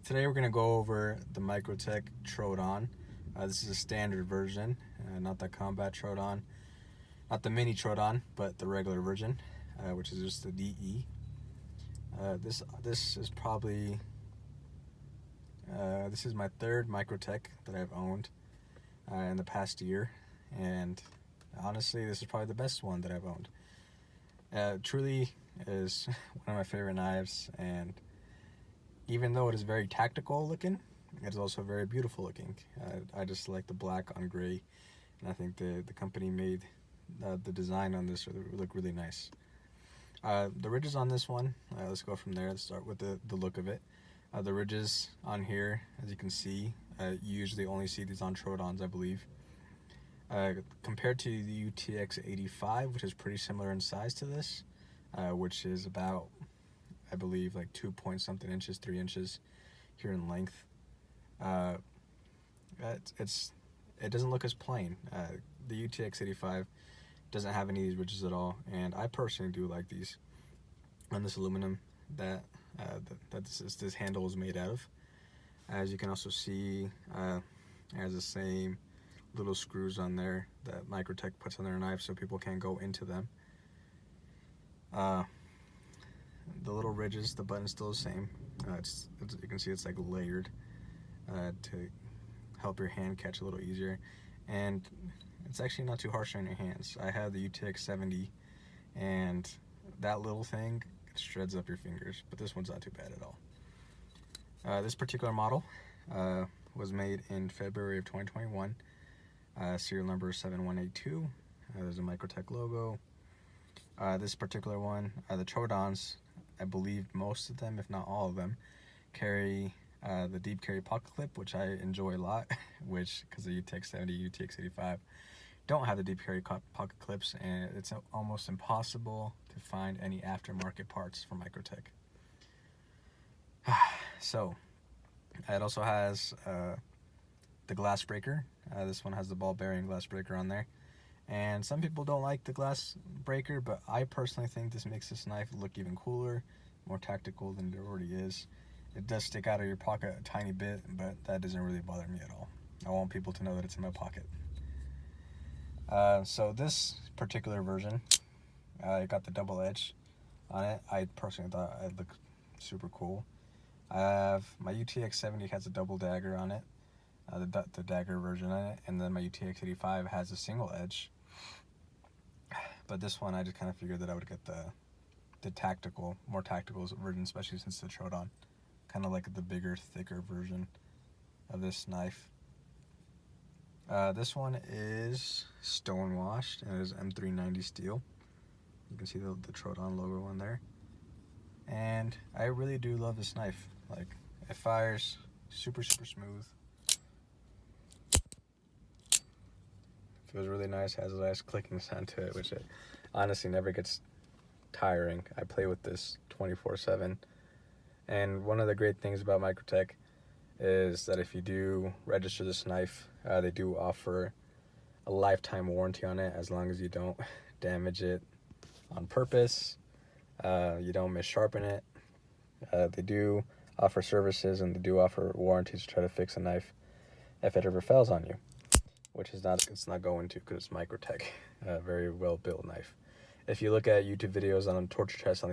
Today we're going to go over the Microtech Troodon. This is a standard version, not the combat Troodon, not the mini Troodon, but the regular version, which is just the DE. This is probably this is my third Microtech that I've owned in the past year, and honestly, this is probably the best one that I've owned. Truly is one of my favorite knives, and even though it is very tactical looking, it is also very beautiful looking. I just like the black on gray, and I think the company made the design on this look really nice. The ridges on this one, let's go from there. Let's start with the look of it. The ridges on here, as you can see, you usually only see these on Troodons, I believe. Compared to the UTX 85, which is pretty similar in size to this, which is about, I believe, like 2 point something inches, 3 inches here in length. It doesn't look as plain. The UTX 85 doesn't have any of these ridges at all, and I personally do like these on this aluminum that this handle is made out of. As you can also see, it has the same little screws on there that Microtech puts on their knife so people can't go into them. The little ridges, the button's still the same. You can see it's like layered to help your hand catch a little easier, and it's actually not too harsh on your hands. I have the UTX 70, and that little thing shreds up your fingers, but this one's not too bad at all. This particular model was made in February of 2021. Serial number 7182. There's a Microtech logo. This particular one, the Troodons, I believe most of them, if not all of them, carry the deep carry pocket clip, which I enjoy a lot, which, because the UTX 70, UTX 85 don't have the deep carry pocket clips, and it's almost impossible to find any aftermarket parts for Microtech. So, it also has the glass breaker. This one has the ball bearing glass breaker on there, and some people don't like the glass breaker, but I personally think this makes this knife look even cooler, more tactical than it already is. It does stick out of your pocket a tiny bit, but that doesn't really bother me at all. I want people to know that it's in my pocket. So this particular version, I got the double edge on it. I personally thought it looked super cool. I have my UTX 70 has a double dagger on it, the dagger version on it, and then my UTX 85 has a single edge. But this one, I just kind of figured that I would get the tactical, more tactical version, especially since the Troodon, kind of like the bigger, thicker version of this knife. This one is stone washed, and it is M390 steel. You can see the Troodon logo on there, and I really do love this knife. Like, it fires super smooth. Feels really nice, has a nice clicking sound to it, which it honestly never gets tiring. I play with this 24/7, and one of the great things about Microtech is that if you do register this knife, they do offer a lifetime warranty on it, as long as you don't damage it on purpose, you don't missharpen it. They do offer services, and they do offer warranties to try to fix a knife if it ever fails on you, which is it's not going to, because it's Microtech, a very well built knife. If you look at YouTube videos on torture tests on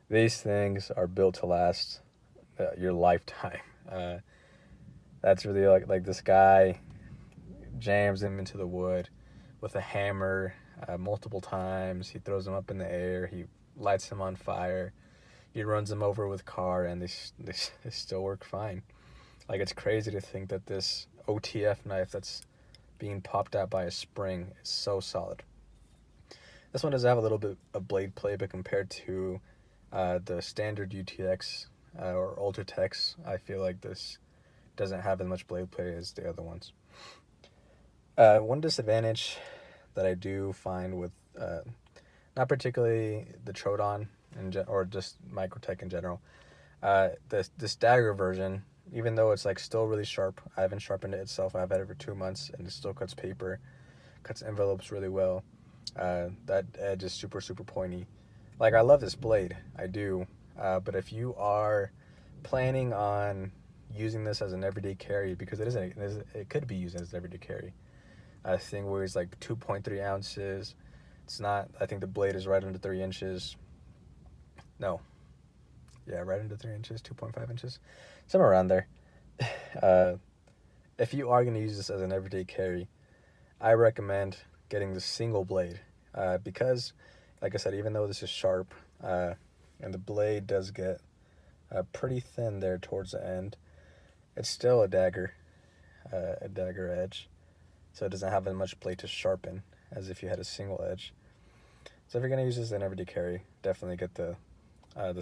these things are built to last your lifetime. That's really like this guy jams him into the wood with a hammer multiple times. He throws him up in the air. He lights him on fire. He runs him over with a car, and they still work fine. Like, it's crazy to think that this OTF knife that's being popped out by a spring is so solid. This one does have a little bit of blade play, but compared to the standard UTX or Ultratechs, I feel like this doesn't have as much blade play as the other ones. One disadvantage that I do find with not particularly the Troodon or just Microtech in general, this dagger version, even though it's like still really sharp, I haven't sharpened it itself. I've had it for 2 months, and it still cuts paper, cuts envelopes really well. That edge is super pointy. Like, I love this blade, I do, but if you are planning on using this as an everyday carry, because it could be used as an everyday carry. I think weighs like 2.3 ounces. It's not, I think the blade is right under 3 inches. No. Yeah, right under 3 inches, 2.5 inches. Somewhere around there. If you are going to use this as an everyday carry, I recommend getting the single blade. Because, like I said, even though this is sharp, and the blade does get pretty thin there towards the end, it's still a dagger edge. So it doesn't have as much blade to sharpen as if you had a single edge. So if you're going to use this as an everyday carry, definitely get the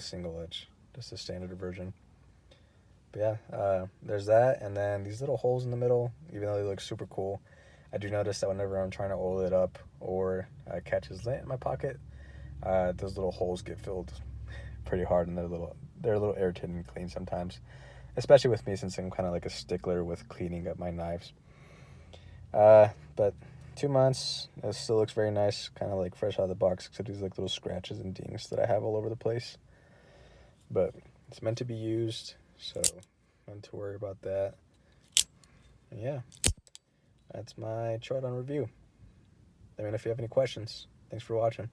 single edge, just the standard version. But yeah, there's that, and then these little holes in the middle, even though they look super cool, I do notice that whenever I'm trying to oil it up or catches lint in my pocket, those little holes get filled pretty hard, and they're a little irritating to clean sometimes, especially with me, since I'm kind of like a stickler with cleaning up my knives. But 2 months, it still looks very nice, kind of like fresh out of the box, except these like little scratches and dings that I have all over the place. But it's meant to be used, so not to worry about that. And yeah, that's my Troodon review. Let me know if you have any questions. Thanks for watching.